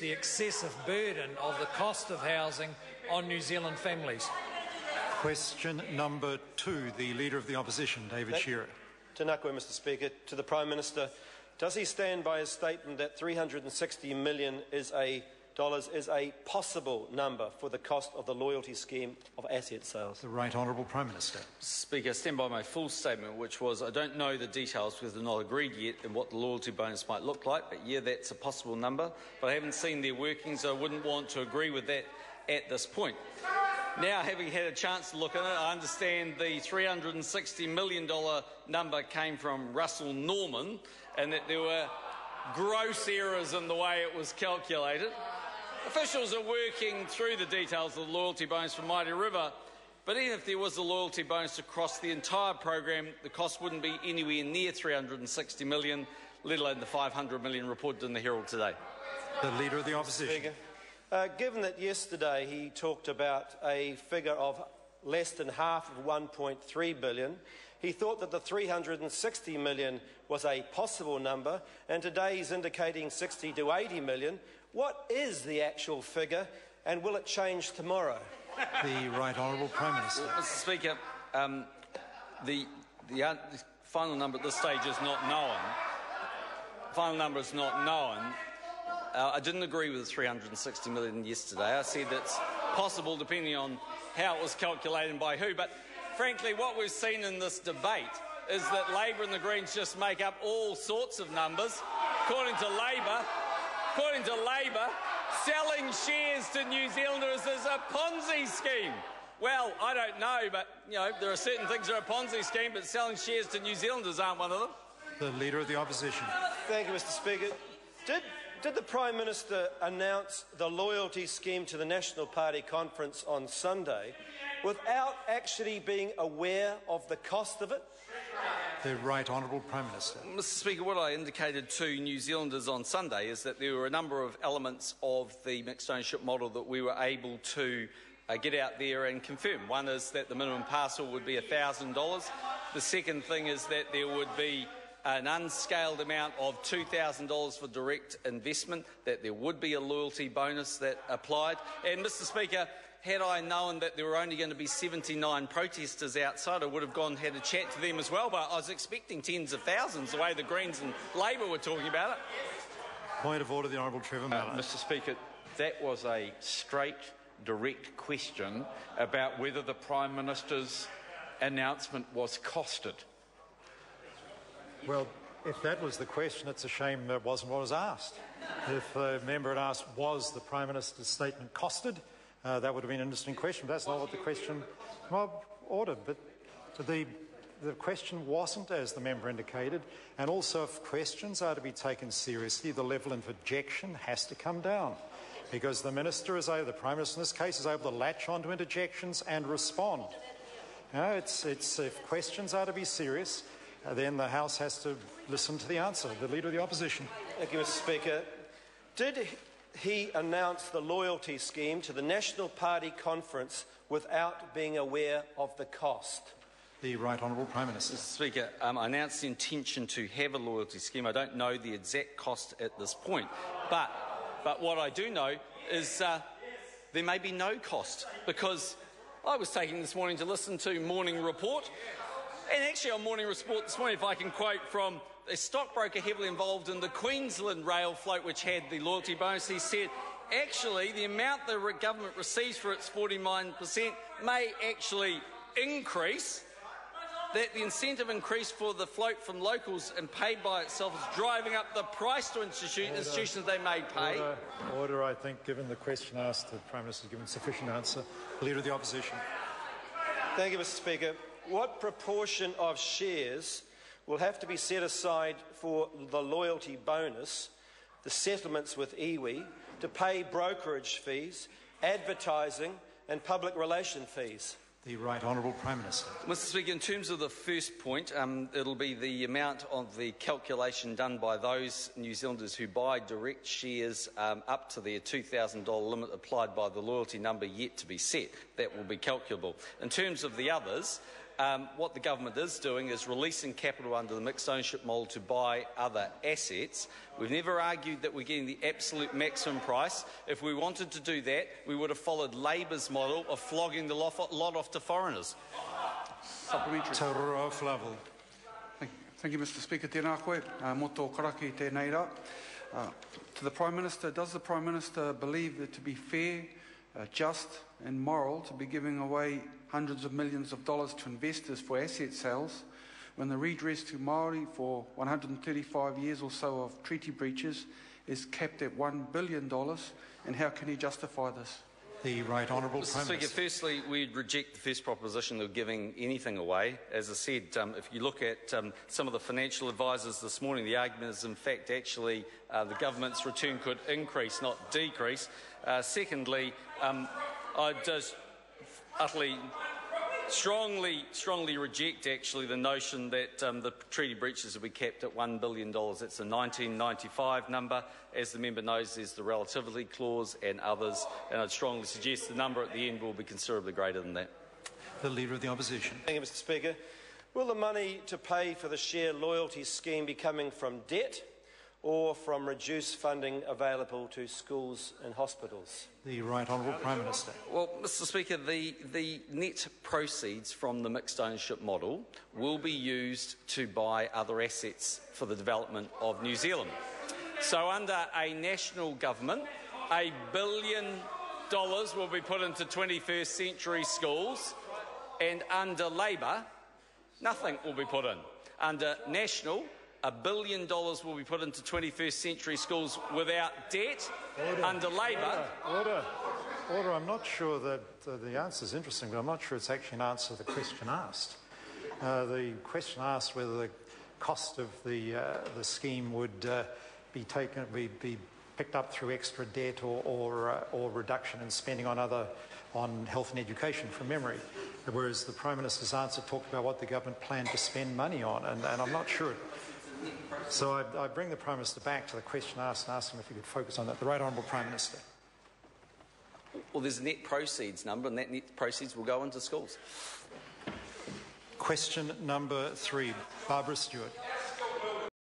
The excessive burden of the cost of housing on New Zealand families. Question number 2, the Leader of the Opposition, David Shearer. Tēnā koe, Mr Speaker. To the Prime Minister, does he stand by his statement that $360 million is a possible number for the cost of the loyalty scheme of asset sales? The Right Honourable Prime Minister. Speaker, I stand by my full statement, which was I don't know the details because they're not agreed yet and what the loyalty bonus might look like, but yeah, that's a possible number. But I haven't seen their workings, so I wouldn't want to agree with that at this point. Now, having had a chance to look at it, I understand the $360 million number came from Russell Norman and that there were gross errors in the way it was calculated. Officials are working through the details of the loyalty bonus for Mighty River, but even if there was a loyalty bonus across the entire program, the cost wouldn't be anywhere near $360 million, let alone the $500 million reported in the Herald today. The Leader of the Opposition. Speaker, given that yesterday he talked about a figure of less than half of $1.3 billion, he thought that the $360 million was a possible number, and today he's indicating $60 to $80 million. What is the actual figure, and will it change tomorrow? The Right Honourable Prime Minister. Mr Speaker, the final number at this stage is not known. The final number is not known. I didn't agree with the $360 million yesterday. I said it's possible depending on how it was calculated and by who. But frankly, what we've seen in this debate is that Labor and the Greens just make up all sorts of numbers. According to Labor, selling shares to New Zealanders is a Ponzi scheme. Well, I don't know, but there are certain things that are a Ponzi scheme, but selling shares to New Zealanders aren't one of them. The Leader of the Opposition. Thank you, Mr Speaker. Did the Prime Minister announce the loyalty scheme to the National Party conference on Sunday without actually being aware of the cost of it? The Right Honourable Prime Minister. Mr Speaker, what I indicated to New Zealanders on Sunday is that there were a number of elements of the mixed ownership model that we were able to get out there and confirm. One is that the minimum parcel would be $1,000. The second thing is that there would be an unscaled amount of $2,000 for direct investment, that there would be a loyalty bonus that applied. And, Mr Speaker, had I known that there were only going to be 79 protesters outside, I would have gone and had a chat to them as well, but I was expecting tens of thousands, the way the Greens and Labor were talking about it. Point of order, the Honourable Trevor Miller. Mr Speaker, that was a straight, direct question about whether the Prime Minister's announcement was costed. Well, if that was the question, it's a shame that wasn't what was asked. If the member had asked, was the Prime Minister's statement costed, that would have been an interesting question, but that's not what the question ordered. But the question wasn't, as the member indicated, and also if questions are to be taken seriously, the level of objection has to come down, because the Minister is able, the Prime Minister in this case, is able to latch onto interjections and respond. If questions are to be serious, then the House has to listen to the answer. The Leader of the Opposition. Thank you, Mr Speaker. Did he announce the loyalty scheme to the National Party conference without being aware of the cost? The Right Honourable Prime Minister. Mr Speaker, I announced the intention to have a loyalty scheme. I don't know the exact cost at this point. But what I do know is there may be no cost, because I was taking this morning to listen to Morning Report. And actually on Morning Report this morning, if I can quote from a stockbroker heavily involved in the Queensland rail float, which had the loyalty bonus, he said, actually, the amount the government receives for its 49% may actually increase, that the incentive increase for the float from locals and paid by itself is driving up the price to institutions they may pay. Order, I think, given the question asked, the Prime Minister has given sufficient answer. Leader of the Opposition. Thank you, Mr Speaker. What proportion of shares will have to be set aside for the loyalty bonus, the settlements with iwi, to pay brokerage fees, advertising and public relation fees? The Right Honourable Prime Minister. Mr Speaker, in terms of the first point, it'll be the amount of the calculation done by those New Zealanders who buy direct shares up to their $2,000 limit applied by the loyalty number yet to be set. That will be calculable. In terms of the others, what the government is doing is releasing capital under the mixed ownership model to buy other assets. We've never argued that we're getting the absolute maximum price. If we wanted to do that, we would have followed Labour's model of flogging the lot off to foreigners. Supplementary. Thank you, Mr. Speaker. Tēnā koe. Moto karaki tēnei rā. To the Prime Minister, does the Prime Minister believe it to be fair, just and moral to be giving away hundreds of millions of dollars to investors for asset sales when the redress to Māori for 135 years or so of treaty breaches is capped at $1 billion? And how can he justify this? The Right Honourable Prime Speaker, Minister. firstly, we'd reject the first proposition of giving anything away. As I said, if you look at some of the financial advisors this morning, the argument is in fact actually the government's return could increase, not decrease. Secondly, I just utterly strongly reject actually the notion that the treaty breaches will be capped at $1 billion. It's a 1995 number. As the member knows, there's the relativity clause and others, and I'd strongly suggest the number at the end will be considerably greater than that. The Leader of the Opposition. Thank you, Mr. Speaker. Will the money to pay for the Shearer loyalty scheme be coming from debt or from reduced funding available to schools and hospitals? The Right Honourable Prime Minister. Well, Mr. Speaker, the net proceeds from the mixed ownership model will be used to buy other assets for the development of New Zealand. So under a national government, $1 billion will be put into 21st century schools, and under Labour, nothing will be put in. Under national, $1 billion will be put into 21st century schools without debt. Under Labour... Order. I'm not sure that the answer is interesting, but I'm not sure it's actually an answer to the question asked. The question asked whether the cost of the scheme would be picked up through extra debt or reduction in spending on health and education, from memory, whereas the Prime Minister's answer talked about what the government planned to spend money on, and I'm not sure. So I bring the Prime Minister back to the question asked and ask him if he could focus on that. The Right Honourable Prime Minister. Well, there's a net proceeds number, and that net proceeds will go into schools. Question number 3, Barbara Stewart.